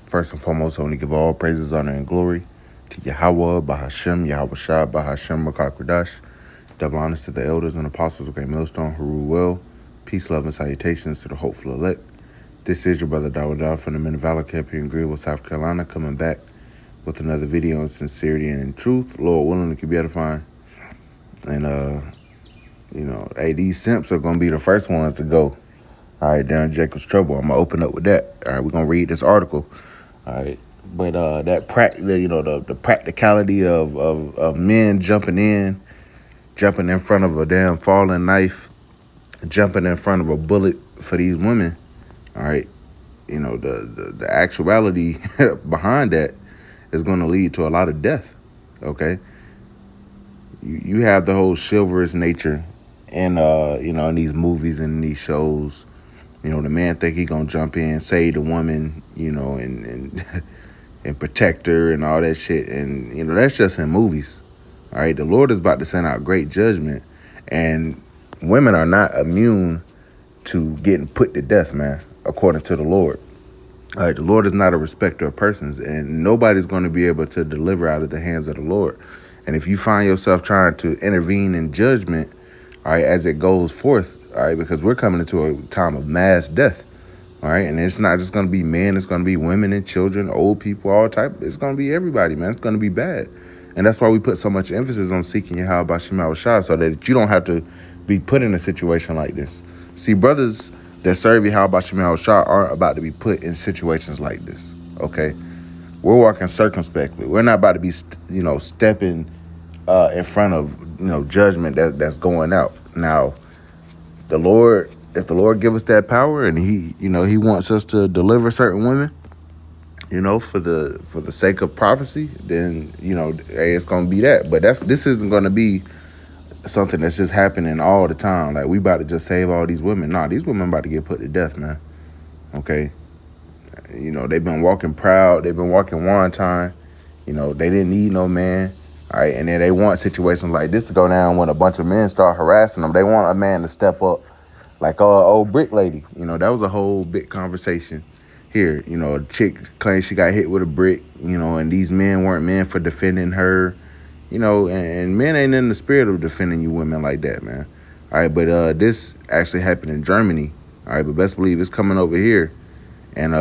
First and foremost, I want to give all praises, honor, and glory to Yahweh, Bahashem, Yahweh Shah, Bahashem, Makakradash. Double honors to the elders and apostles of Great Millstone who rule well. Peace, love, and salutations to the hopeful elect. This is your brother Dawah from the Men of Valor camp here in Greenville, South Carolina, coming back with another video on sincerity and in truth. Lord willing, it can be edifying. And, hey, these simps are going to be the first ones to go. All right, down Jacob's trouble. I'm going to open up with that. All right, we're going to read this article. All right, but the practicality of men jumping in front of a damn falling knife, jumping in front of a bullet for these women. All right, the actuality behind that is going to lead to a lot of death. Okay, you have the whole chivalrous nature, and in these movies and these shows. The man think he gonna jump in, save the woman, and and protect her and all that shit. And, that's just in movies. All right, the Lord is about to send out great judgment, and women are not immune to getting put to death, man, according to the Lord. All right, the Lord is not a respecter of persons, and nobody's going to be able to deliver out of the hands of the Lord. And if you find yourself trying to intervene in judgment, all right, as it goes forth, all right, because we're coming into a time of mass death, all right, and it's not just going to be men, it's going to be women and children, old people, all type. It's going to be everybody, man. It's going to be bad. And that's why we put so much emphasis on seeking Yahweh Bashim Shah, so that you don't have to be put in a situation like this. See, brothers that serve Yahweh Bashim Shah aren't about to be put in situations like this, okay? We're walking circumspectly. We're not about to be, stepping in front of, judgment that's going out. Now, if the Lord give us that power and he wants us to deliver certain women, for the sake of prophecy, then, hey, it's going to be that. But this isn't going to be something that's just happening all the time. Like, we about to just save all these women. Nah, these women about to get put to death, man. Okay. They've been walking proud. They've been walking wanton. They didn't need no man. All right. And then they want situations like this to go down when a bunch of men start harassing them. They want a man to step up. Like old brick lady, that was a whole big conversation here. A chick claims she got hit with a brick, and these men weren't meant for defending her, and men ain't in the spirit of defending you women like that, man. All right, but this actually happened in Germany. All right, but best believe it's coming over here, and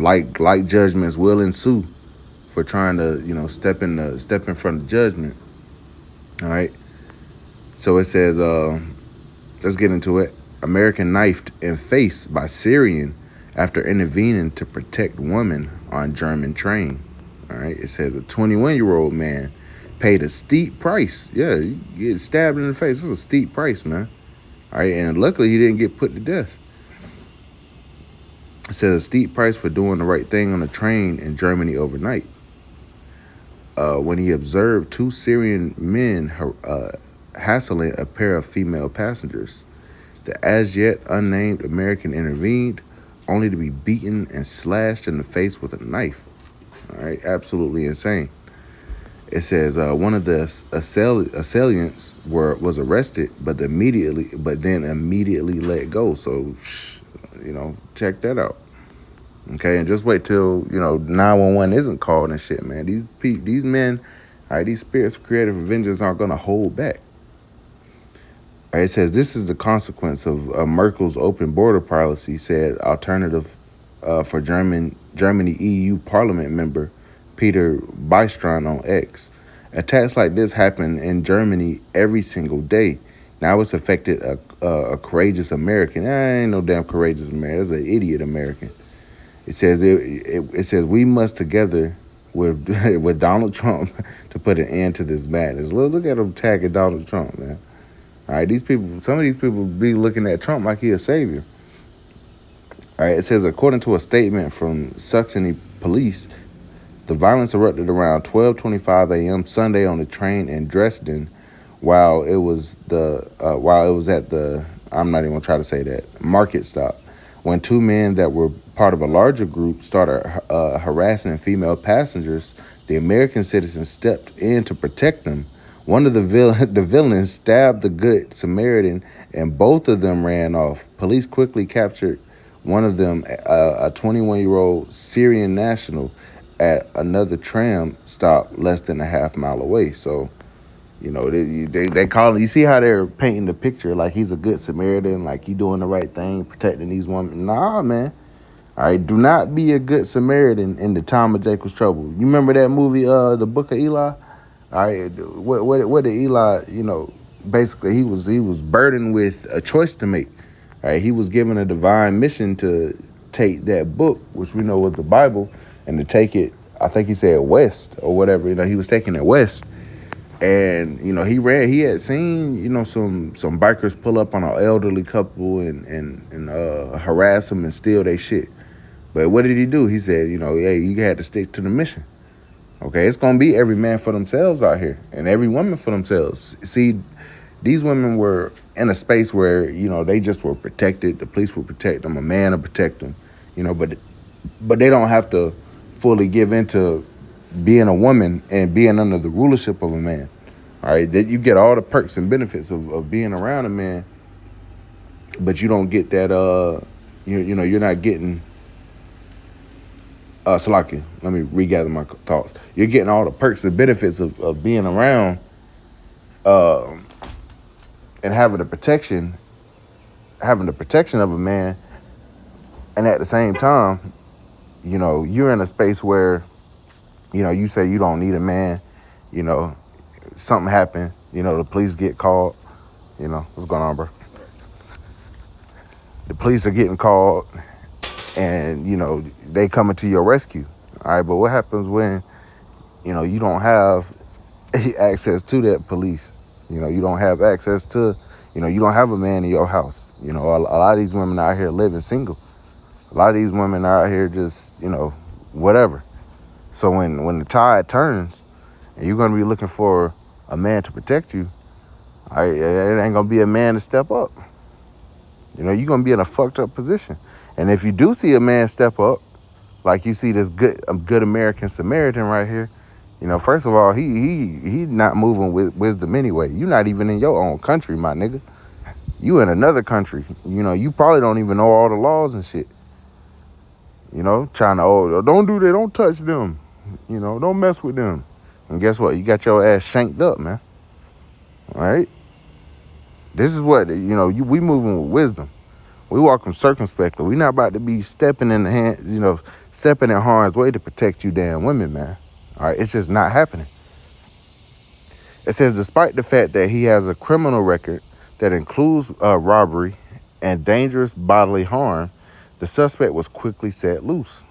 like judgments will ensue for trying to step in front of judgment. All right, so it says let's get into it. American knifed in face by Syrian after intervening to protect woman on German train. All right, it says a 21-year-old man paid a steep price. Yeah, you get stabbed in the face. It's a steep price, man. All right, and luckily he didn't get put to death. It says a steep price for doing the right thing on a train in Germany overnight. When he observed two Syrian men hassling a pair of female passengers. The as-yet unnamed American intervened, only to be beaten and slashed in the face with a knife. All right, absolutely insane. It says one of the assailants was arrested, but then immediately let go. So, check that out. Okay, and just wait till 911 isn't called and shit, man. These men, all right, these spirits of creative vengeance aren't gonna hold back. It says this is the consequence of Merkel's open border policy, said alternative for Germany EU Parliament member Peter Bystron on X. Attacks like this happen in Germany every single day. Now it's affected a courageous American. Ain't no damn courageous American. It's an idiot American. It says it says we must together with with Donald Trump to put an end to this madness. Look at them tagging Donald Trump, man. All right, some of these people be looking at Trump like he a savior. All right, it says, according to a statement from Saxony police, the violence erupted around 12:25 a.m. Sunday on the train in Dresden, while it was at the I'm not even gonna try to say that market stop, when two men that were part of a larger group started harassing female passengers. The American citizens stepped in to protect them. One of the villains stabbed the good Samaritan, and both of them ran off. Police quickly captured one of them, a 21-year-old Syrian national, at another tram stop less than a half mile away. So, they call. You see how they're painting the picture like he's a good Samaritan, like he doing the right thing, protecting these women. Nah, man. All right, do not be a good Samaritan in the time of Jacob's trouble. You remember that movie, The Book of Eli? All right, what did Eli? Basically he was burdened with a choice to make. All right, he was given a divine mission to take that book, which we know was the Bible, and to take it. I think he said west or whatever. He was taking it west. And he had seen some bikers pull up on an elderly couple and harass them and steal their shit. But what did he do? He said, hey, you had to stick to the mission. Okay, it's gonna be every man for themselves out here, and every woman for themselves. See, these women were in a space where they just were protected. The police would protect them. A man would protect them. But they don't have to fully give into being a woman and being under the rulership of a man. All right, that you get all the perks and benefits of being around a man, but you don't get that. You're not getting. Salaki, let me regather my thoughts. You're getting all the perks and benefits of being around, and having the protection of a man, and at the same time, you're in a space where, you say you don't need a man, something happened, the police get called, what's going on, bro? The police are getting called, and they coming to your rescue. All right, but what happens when you don't have access to that police? You don't have access to, you don't have a man in your house. A lot of these women out here living single. A lot of these women are out here just whatever. So when the tide turns and you're gonna be looking for a man to protect you, it ain't gonna be a man to step up. You're gonna be in a fucked up position. And if you do see a man step up, like you see this good American Samaritan right here, first of all, he not moving with wisdom anyway. You're not even in your own country, my nigga. You in another country. You probably don't even know all the laws and shit. Trying to, don't do that, don't touch them. Don't mess with them. And guess what? You got your ass shanked up, man. All right? This is what, we moving with wisdom. We walking circumspectly. We not about to be stepping in harm's way to protect you damn women, man. All right, it's just not happening. It says, despite the fact that he has a criminal record that includes robbery and dangerous bodily harm, the suspect was quickly set loose.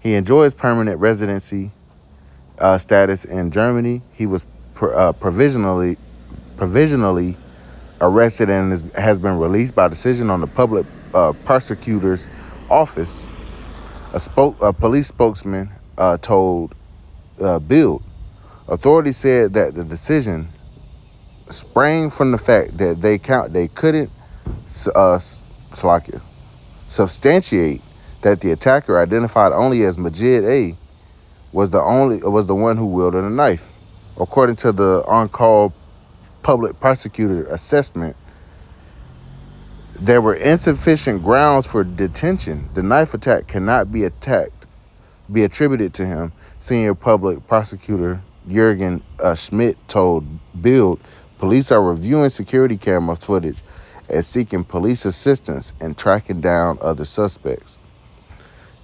He enjoys permanent residency status in Germany. He was provisionally arrested and has been released by decision on the public prosecutor's office. A police spokesman told Bild. Authorities said that the decision sprang from the fact that they couldn't substantiate that the attacker, identified only as Majid A, was the one who wielded a knife. According to the on-call public prosecutor assessment, there were insufficient grounds for detention. The knife attack cannot be attributed to him. Senior public prosecutor Jürgen Schmidt told Bild, police are reviewing security camera footage and seeking police assistance in tracking down other suspects.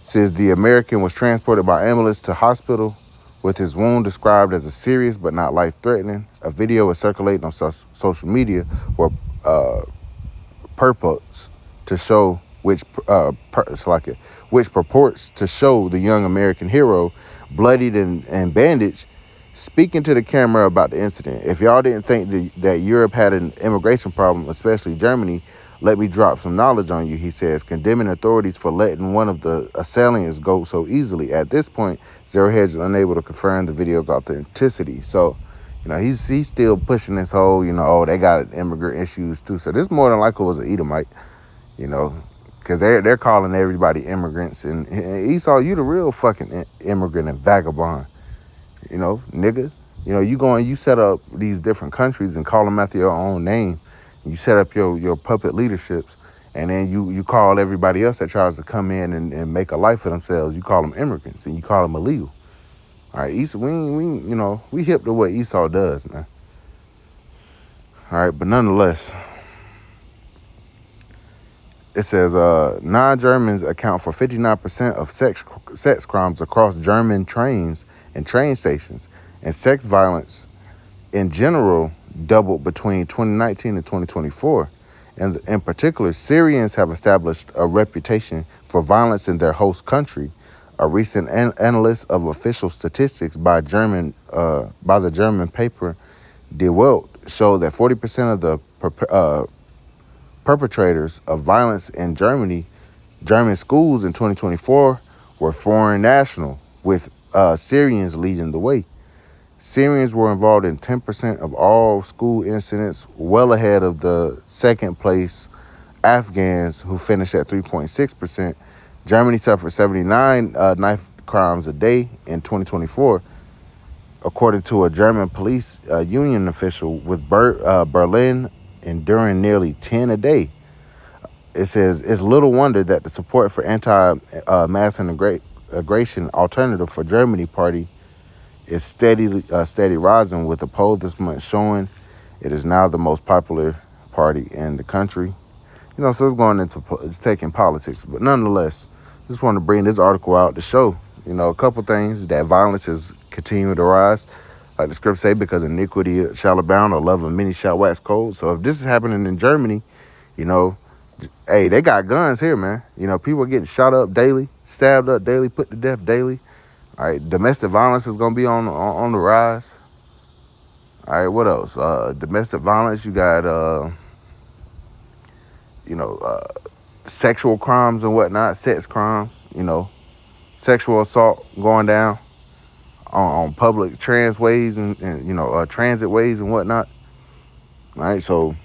Says the American was transported by ambulance to hospital with his wound described as a serious but not life-threatening. A video is circulating on social media where purports to show which purports to show the young American hero bloodied and bandaged, speaking to the camera about the incident. If y'all didn't think that Europe had an immigration problem, especially Germany, let me drop some knowledge on you, he says, condemning authorities for letting one of the assailants go so easily. At this point, Zero Hedge is unable to confirm the video's authenticity. So, he's still pushing this whole, they got immigrant issues too. So this more than likely was an Edomite, because they're calling everybody immigrants. And Esau, you the real fucking immigrant and vagabond, nigga. You set up these different countries and call them after your own name. You set up your puppet leaderships, And then you call everybody else that tries to come in and make a life for themselves, you call them immigrants and you call them illegal. All right, Esau, we hip to what Esau does, man. All right, but nonetheless, it says non-Germans account for 59% of sex crimes across German trains and train stations, and sex violence in general doubled between 2019 and 2024. And in particular, Syrians have established a reputation for violence in their host country. A recent analysis of official statistics by the German paper Die Welt showed that 40% of the perpetrators of violence in German schools in 2024 were foreign national, with Syrians leading the way. Syrians were involved in 10% of all school incidents, well ahead of the second place Afghans, who finished at 3.6%. Germany suffered 79 knife crimes a day in 2024, according to a German police union official, with Berlin enduring nearly 10 a day. It says it's little wonder that the support for anti-mass integration alternative for Germany party is steady rising, with a poll this month showing it is now the most popular party in the country. So it's taking politics, but nonetheless, just want to bring this article out to show, a couple things, that violence is continuing to rise, like the scripture say, because iniquity shall abound, or love of many shall wax cold. So if this is happening in Germany, hey, they got guns here, man. People are getting shot up daily, stabbed up daily, put to death daily. All right, domestic violence is gonna be on the rise. All right, what else? Domestic violence. You got sexual crimes and whatnot, sex crimes. Sexual assault going down on public transways and transit ways and whatnot. All right, so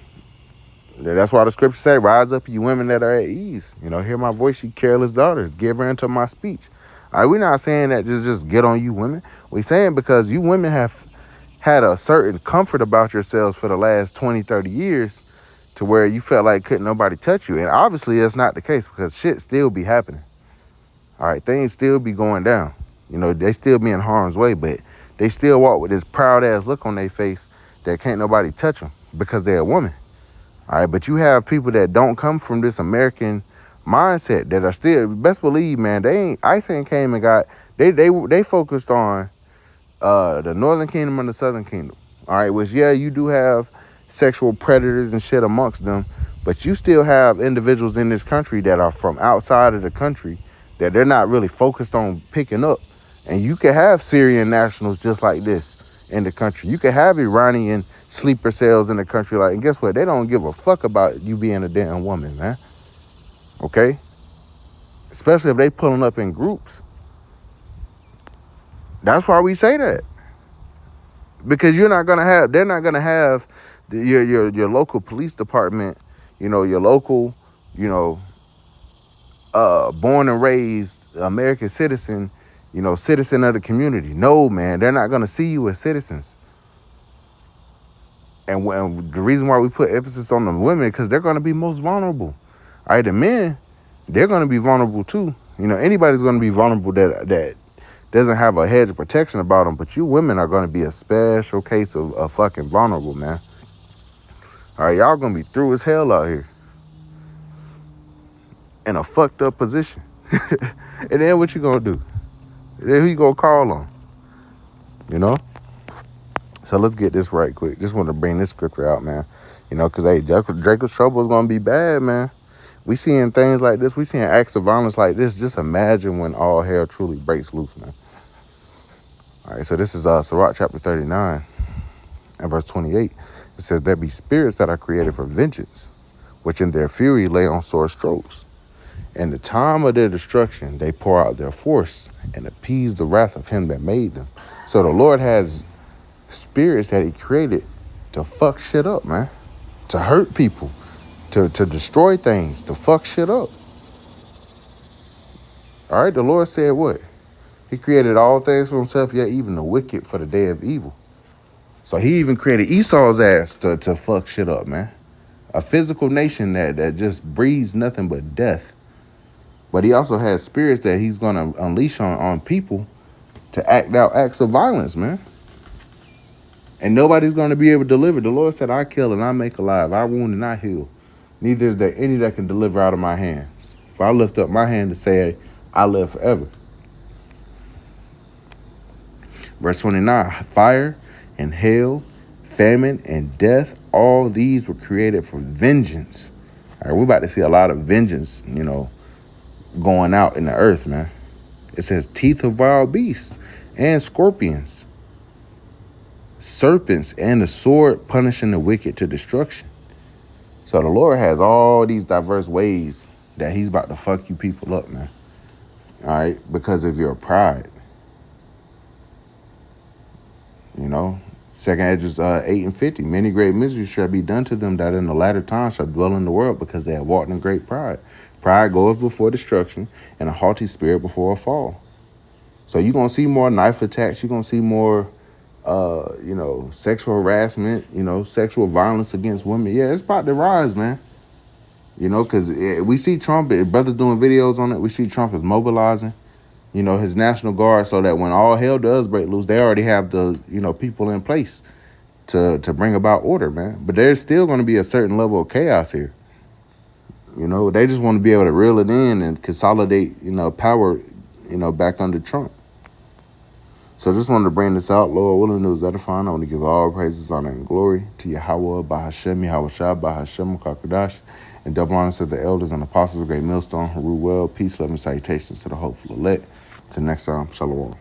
that's why the scriptures say, "Rise up, you women that are at ease. Hear my voice, you careless daughters. Give her into my speech." All right, we're not saying that just get on you women. We're saying because you women have had a certain comfort about yourselves for the last 20, 30 years to where you felt like couldn't nobody touch you. And obviously that's not the case, because shit still be happening. All right, things still be going down. They still be in harm's way, but they still walk with this proud ass look on their face that can't nobody touch them because they're a woman. All right, but you have people that don't come from this American mindset that are still, best believe, man, ICE ain't came and got, they focused on the Northern Kingdom and the Southern Kingdom. All right, which, yeah, you do have sexual predators and shit amongst them, but you still have individuals in this country that are from outside of the country that they're not really focused on picking up. And you can have Syrian nationals just like this in the country. You can have Iranian sleeper cells in the country, and guess what? They don't give a fuck about you being a damn woman, man. Okay? Especially if they pulling up in groups. That's why we say that. Because they're not gonna have your local police department, your local, born and raised American citizen, citizen of the community. No, man, they're not gonna see you as citizens. And the reason why we put emphasis on the women, because they're gonna be most vulnerable. All right, the men, they're gonna be vulnerable too. Anybody's gonna be vulnerable that doesn't have a hedge of protection about them, but you women are gonna be a special case of fucking vulnerable, man. All right, y'all gonna be through as hell out here in a fucked up position. And then what you gonna do? Then who you gonna call on? So let's get this right quick. Just want to bring this scripture out, man. Because hey, Jacob's trouble is gonna be bad, man. We seeing things like this. We seeing acts of violence like this. Just imagine when all hell truly breaks loose, man. All right, so this is Sirach chapter 39 and verse 28. It says, "There be spirits that are created for vengeance, which in their fury lay on sore strokes. In the time of their destruction, they pour out their force and appease the wrath of him that made them." So the Lord has spirits that he created to fuck shit up, man. To hurt people, to destroy things, to fuck shit up. All right, the Lord said what? He created all things for himself, yet even the wicked for the day of evil. So he even created Esau's ass to fuck shit up, man. a physical nation that just breathes nothing but death. But he also has spirits that he's going to unleash on people to act out acts of violence, man. And nobody's going to be able to deliver. The Lord said, I kill and I make alive. I wound and I heal. Neither is there any that can deliver out of my hands. If I lift up my hand to say, I live forever. Verse 29, fire and hail, famine and death, all these were created for vengeance. All right, we're about to see a lot of vengeance, going out in the earth, man. It says teeth of wild beasts and scorpions, serpents, and the sword punishing the wicked to destruction. So the Lord has all these diverse ways that he's about to fuck you people up, man. All right, because of your pride. Second Esdras 8:50. Many great miseries shall be done to them that in the latter time shall dwell in the world, because they have walked in great pride. Pride goeth before destruction, and a haughty spirit before a fall. So you're going to see more knife attacks. You're going to see more, sexual harassment, sexual violence against women. Yeah, it's about to rise, man. Because we see Trump, brothers doing videos on it. We see Trump is mobilizing, his National Guard, so that when all hell does break loose, they already have the, people in place to bring about order, man. But there's still going to be a certain level of chaos here. They just want to be able to reel it in and consolidate, power, back under Trump. So I just wanted to bring this out. Lord willing, it was edifying. I want to give all praises, honor, and glory to Yahweh, Bahashem, Yahweh Shah, Bahashem, Kakudash, and double honors to the elders and apostles of Great Millstone, who rule well. Peace, love, and salutations to the hopeful elect. Till next time, Shalom.